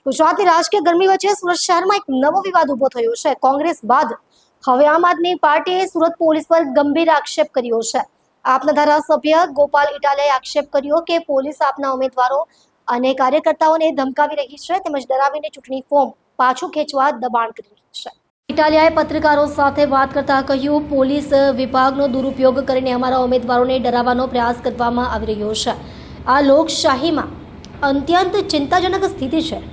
ગુજરાતની રાજકીય ગરમી વચ્ચે સુરત શહેરમાં એક નવો વિવાદ ઉભો થયો છે। કોંગ્રેસ બાદ હવે આમ આદમી પાર્ટીએ સુરત પોલીસ પર ગંભીર આક્ષેપ કર્યો છે। આપના ધારાસભ્ય ગોપાલ ઇટાલિયાએ આક્ષેપ કર્યો કે પોલીસ આપના ઉમેદવારો અને કાર્યકર્તાઓને ધમકાવી રહી છે તેમજ ડરાવીને ચૂંટણી ફોર્મ પાછું ખેંચવા દબાણ કરી રહી છે। ઇટાલિયાએ પત્રકારો સાથે વાત કરતા કહ્યું, પોલીસ વિભાગનો દુરુપયોગ કરીને અમારા ઉમેદવારોને ડરાવવાનો પ્રયાસ કરવામાં આવી રહ્યો છે। આ લોકશાહીમાં અત્યંત ચિંતાજનક સ્થિતિ છે।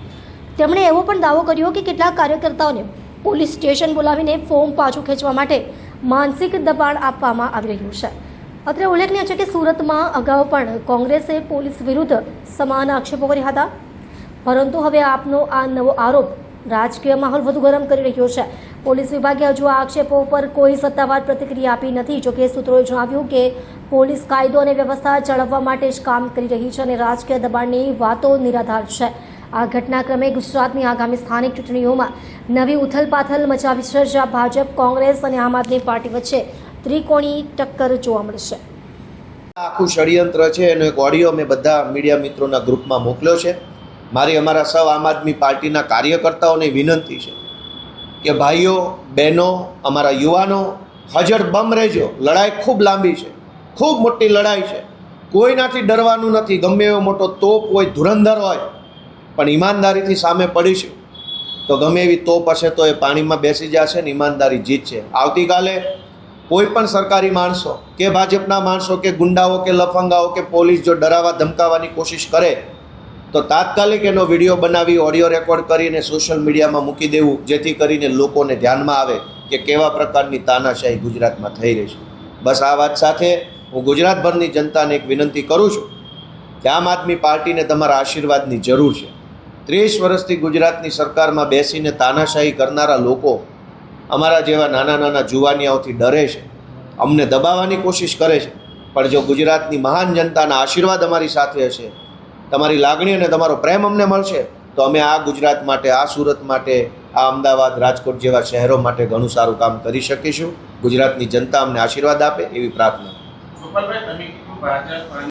તેમણે એવો પણ દાવો કર્યો કે કેટલાક કાર્યકર્તાઓને પોલીસ સ્ટેશન બોલાવીને ફોર્મ પાછું ખેંચવા માટે માનસિક દબાણ આપવામાં આવી રહ્યું છે। અત્રે ઉલ્લેખનીય છે કે સુરતમાં અગાઉ પણ કોંગ્રેસે પોલીસ વિરુદ્ધ સમાન આક્ષેપો કર્યા હતા, પરંતુ હવે આપનો આ નવો આરોપ રાજકીય માહોલ વધુ ગરમ કરી રહ્યો છે। પોલીસ વિભાગે હજુ આ આક્ષેપો પર કોઈ સત્તાવાર પ્રતિક્રિયા આપી નથી। જોકે સૂત્રોએ જણાવ્યું કે પોલીસ કાયદો અને વ્યવસ્થા જાળવવા માટે જ કામ કરી રહી છે અને રાજકીય દબાણની વાતો નિરાધાર છે। આ ઘટનાક્રમે ગુજરાતની આગામી સ્થાનિક ચૂંટણીઓમાં નવી ઉથલપાથલ મચાવી છે, જ્યાં ભાજપ, કોંગ્રેસ અને આમ આદમી પાર્ટી વચ્ચે ત્રિકોણી ટક્કર જોવા મળશે। આખું ષડયંત્ર છે એનો એક ઓડિયો મેં બધા મીડિયા મિત્રોના ગ્રુપમાં મોકલ્યો છે। મારી અમારા સૌ આમ આદમી પાર્ટીના કાર્યકર્તાઓને વિનંતી છે કે ભાઈઓ બહેનો, અમારા યુવાનો હાજર બમ રહેજો। લડાઈ ખૂબ લાંબી છે, ખૂબ મોટી લડાઈ છે, કોઈનાથી ડરવાનું નથી। ગમે એવો મોટો તોપ હોય, ધુરંધર હોય, પણ ઈમાનદારીથી સામે પડીશું તો ગમે એવી તોપ હશે તો એ પાણીમાં બેસી જશે ને ઈમાનદારી જીતશે। આવતીકાલે કોઈ પણ સરકારી માણસો કે ભાજપના માણસો કે ગુંડાઓ કે લફંગાઓ કે પોલીસ જો ડરાવવા ધમકાવવાની કોશિશ કરે તો તાત્કાલિક એનો વિડીયો બનાવી ઓડિયો રેકોર્ડ કરીને સોશિયલ મીડિયામાં મૂકી દેવું, જેથી કરીને લોકોને ધ્યાનમાં આવે કે કેવા પ્રકારની તાનાશાહી ગુજરાતમાં થઈ રહી છે। બસ આ વાત સાથે હું ગુજરાતભરની જનતાને એક વિનંતી કરું છું કે આમ આદમી પાર્ટીને તમારા આશીર્વાદની જરૂર છે। 30 વર્ષથી ગુજરાતની સરકારમાં બેસીને તાનાશાહી કરનારા લોકો અમારા જેવા નાના નાના જુવાનિયાઓથી ડરે છે, અમને દબાવવાની કોશિશ કરે છે, પણ જો ગુજરાતની મહાન જનતાના આશીર્વાદ અમારી સાથે હશે, તમારી લાગણી અને તમારો પ્રેમ અમને મળશે તો અમે આ ગુજરાત માટે, આ સુરત માટે, આ અમદાવાદ, રાજકોટ જેવા શહેરો માટે ઘણું સારું કામ કરી શકીશું। ગુજરાતની જનતા અમને આશીર્વાદ આપે એવી પ્રાર્થના।